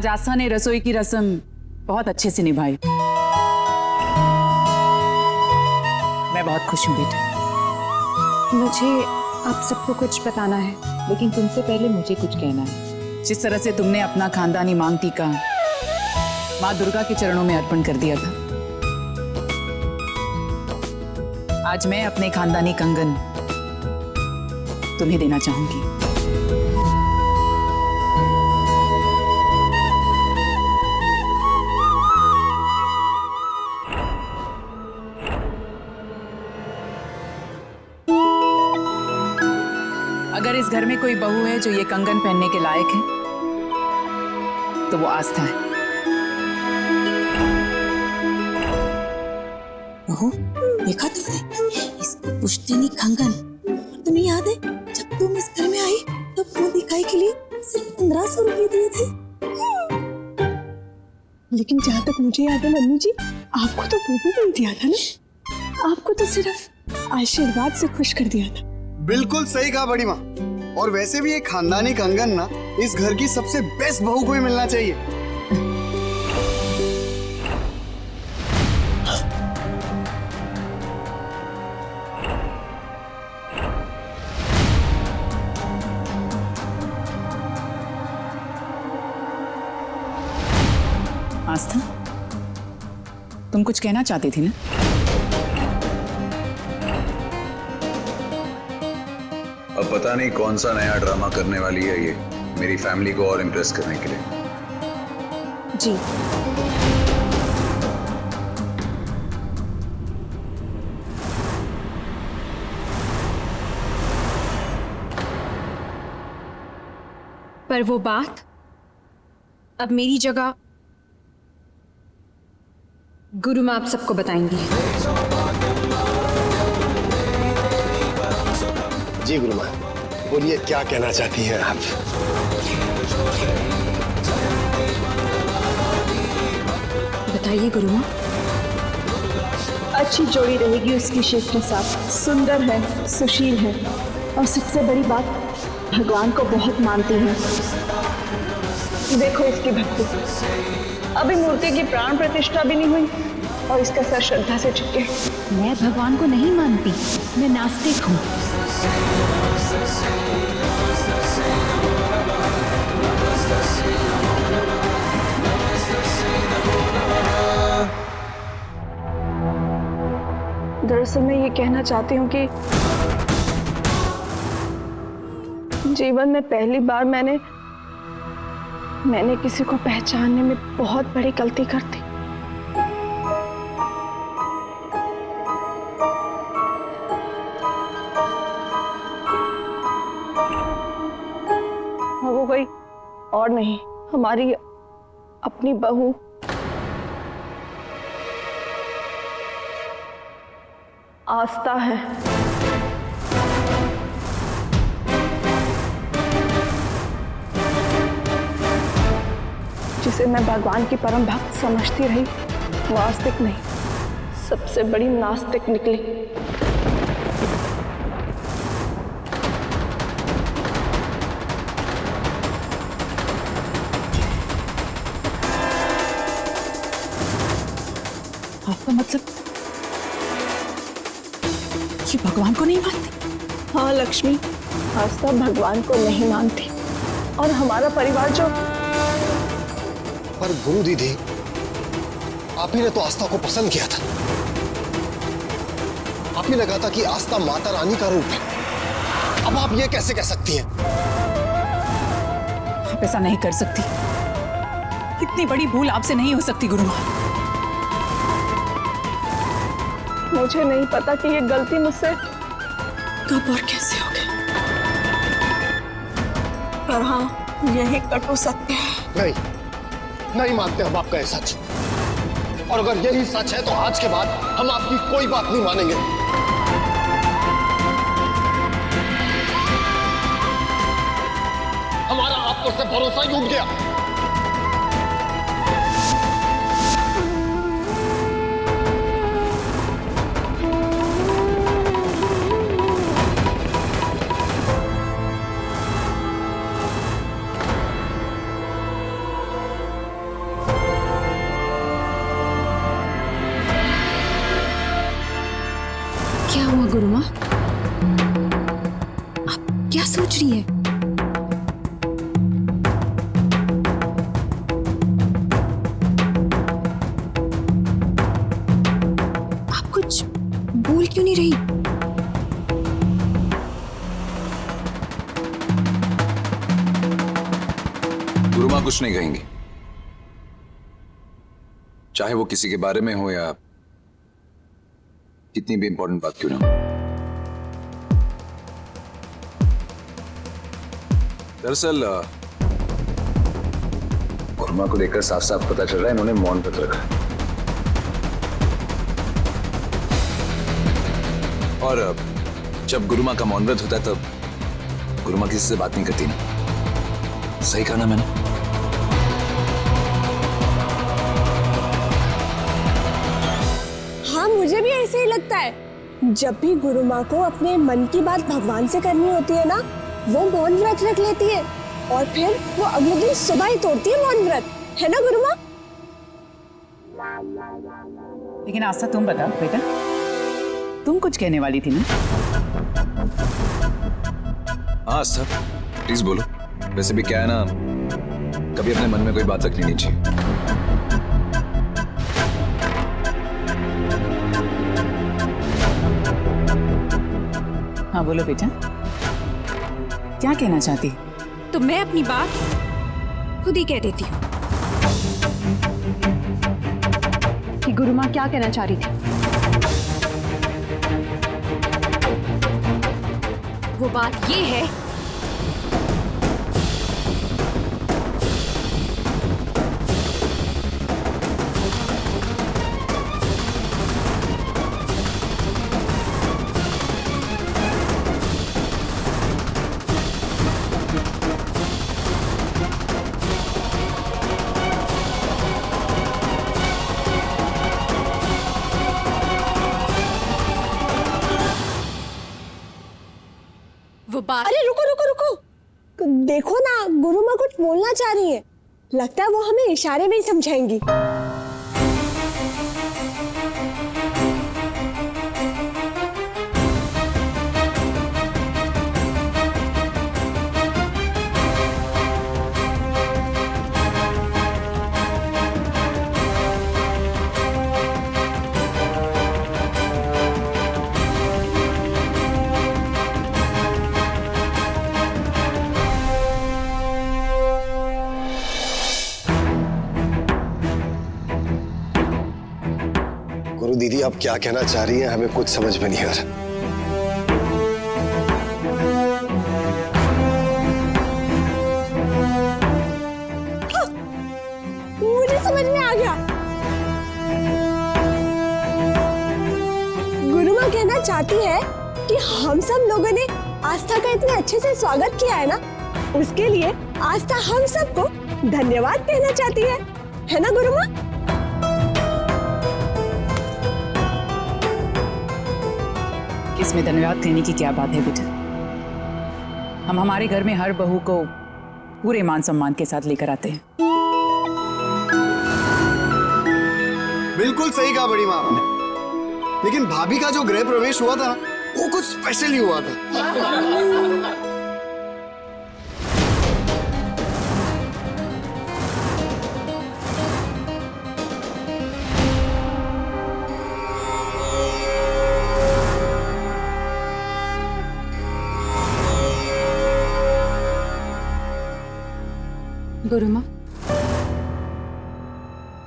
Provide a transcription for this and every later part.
आज आस्था ने रसोई की रस्म बहुत अच्छे से निभाई। मैं बहुत खुश हूँ बेटा। मुझे आप सबको कुछ बताना है, लेकिन तुमसे पहले मुझे कुछ कहना है। जिस तरह से तुमने अपना खानदानी मांग टीका माँ दुर्गा के चरणों में अर्पण कर दिया था, आज मैं अपने खानदानी कंगन तुम्हें देना चाहूंगी। अगर इस घर में कोई बहू है जो ये कंगन पहनने के लायक है तो वो आस्था है। बहू, देखा तुमने इसको पुश्तैनी कंगन? तुम्हें याद है जब तुम इस घर में आई तो वो दिखाई के लिए सिर्फ 1500 रुपए दिए थे। लेकिन जहाँ तक मुझे याद है मम्मी जी, आपको तो वो भी नहीं दिया था ना, आपको तो सिर्फ आशीर्वाद से खुश कर दिया था। बिल्कुल सही कहा बड़ी माँ। और वैसे भी ये खानदानी कंगन ना इस घर की सबसे बेस्ट बहू को ही मिलना चाहिए। आस्था, तुम कुछ कहना चाहती थी ना? अब पता नहीं कौन सा नया ड्रामा करने वाली है ये, मेरी फैमिली को और इम्प्रेस करने के लिए। जी, पर वो बात अब मेरी जगह गुरु माँ आप सबको बताएंगी। जी गुरु माँ, बोलिए क्या कहना चाहती हैं आप? बताइए गुरु माँ। अच्छी जोड़ी रहेगी उसकी शिव के साथ। सुंदर है, सुशील है और सबसे बड़ी बात भगवान को बहुत मानती है। देखो इसकी भक्ति, अभी मूर्ति की प्राण प्रतिष्ठा भी नहीं हुई और इसका सर श्रद्धा से झुके। मैं भगवान को नहीं मानती, मैं नास्तिक हूँ। दरअसल मैं ये कहना चाहती हूँ कि जीवन में पहली बार मैंने किसी को पहचानने में बहुत बड़ी गलती कर दी। वो कोई और नहीं, हमारी अपनी बहू आस्था है। जिसे मैं भगवान की परम भक्त समझती रही, वो आस्तिक नहीं, सबसे बड़ी नास्तिक निकली। आपका मतलब कि भगवान को नहीं मानती? हाँ लक्ष्मी, आस्था भगवान को नहीं मानती और हमारा परिवार जो। पर गुरु दीदी, आप ही ने तो आस्था को पसंद किया था। आप ही लगा था कि आस्था माता रानी का रूप है। अब आप ये कैसे कह सकती हैं? आप ऐसा नहीं कर सकती। इतनी बड़ी भूल आपसे नहीं हो सकती गुरु माँ। मुझे नहीं पता कि ये गलती मुझसे कब और कैसे हो गई, पर हाँ यही कटु सत्य है। नहीं मानते हम आपका ये सच। और अगर यही सच है तो आज के बाद हम आपकी कोई बात नहीं मानेंगे। हमारा आप पर से भरोसा ही उठ गया। हुआ गुरुमा? आप क्या सोच रही है? आप कुछ बोल क्यों नहीं रही? गुरुमा कुछ नहीं कहेंगी, चाहे वो किसी के बारे में हो या कितनी भी इंपॉर्टेंट बात क्यों ना हो। दरअसल गुरुमा को देखकर साफ साफ पता चल रहा है इन्होंने मौन व्रत रखा है। और जब गुरुमा का मौन व्रत होता है तब गुरुमा किसी से बात नहीं करती ना। सही कहा ना मैंने? हाँ, मुझे भी ऐसे ही लगता है। जब भी गुरु माँ को अपने मन की बात भगवान से करनी होती है ना, वो मौन व्रत रख लेती है और फिर वो अगले दिन सुबह ही तोड़ती है मौन व्रत, है ना गुरु माँ? लेकिन आस्था तुम बता बेटा, तुम कुछ कहने वाली थी ना? हाँ आस्था, प्लीज बोलो। वैसे भी क्या है ना, कभी अपने मन में कोई बात रखनी नहीं चाहिए। हाँ बोलो बेटा, क्या कहना चाहती? तो मैं अपनी बात खुद ही कह देती हूँ कि गुरु माँ क्या कहना चाह रही थी। वो बात ये है वो बात। अरे रुको रुको रुको, देखो ना गुरु माँ कुछ बोलना चाह रही है। लगता है वो हमें इशारे में ही समझाएंगी। गुरु दीदी आप क्या कहना चाह रही हैं, हमें कुछ समझ में नहीं आ रहा। मुझे समझ में आ गया। गुरु माँ कहना चाहती है कि हम सब लोगों ने आस्था का इतने अच्छे से स्वागत किया है ना, उसके लिए आस्था हम सबको धन्यवाद कहना चाहती है ना गुरु माँ? इसमें धन्यवाद देने की क्या बात है बेटा? हम हमारे घर में हर बहू को पूरे मान सम्मान के साथ लेकर आते हैं। बिल्कुल सही कहा बड़ी माँ आपने। लेकिन भाभी का जो गृह प्रवेश हुआ था ना, वो कुछ स्पेशल ही हुआ था। गुरुमा,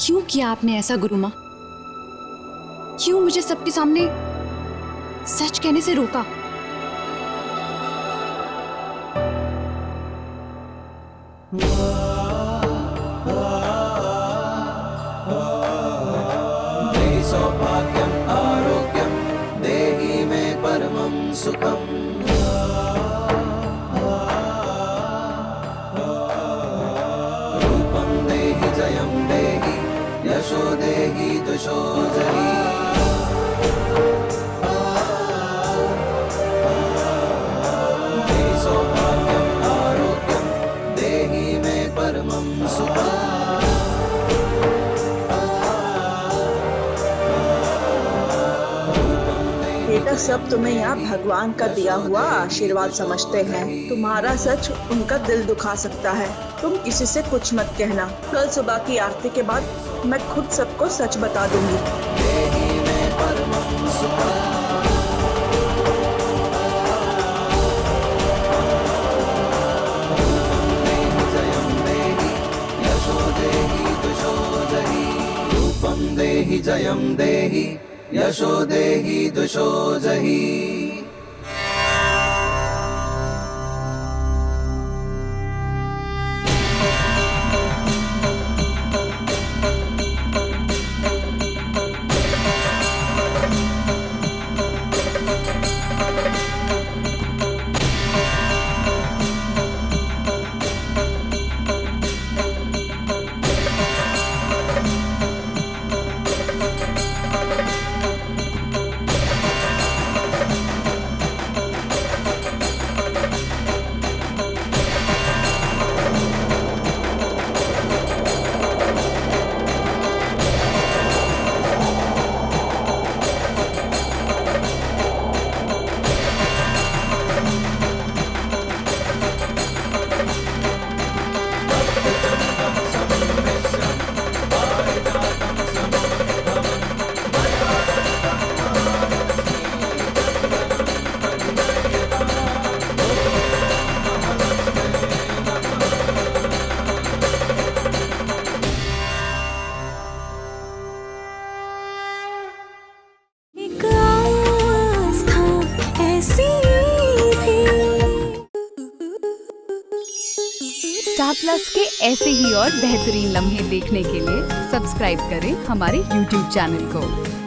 क्यों किया आपने ऐसा गुरुमा? क्यों मुझे सबके सामने सच कहने से रोका? सौभाग्यम आरोग्यम देहि मे परमं सुखम। यशो देहि दुषो जहि। देहि सौभाग्यम आरोग्यम देहि मे परमं सुखम। ये तो सब तुम्हें यहाँ भगवान का दिया हुआ आशीर्वाद समझते हैं। तुम्हारा सच उनका दिल दुखा सकता है। तुम किसी से कुछ मत कहना। कल सुबह की आरती के बाद मैं खुद सबको सच बता दूंगी। देहि मे परमं सुखम् देहि जयं देहि यशो देहि दुषो जहि। स्टार प्लस के ऐसे ही और बेहतरीन लम्हे देखने के लिए सब्सक्राइब करें हमारे YouTube चैनल को।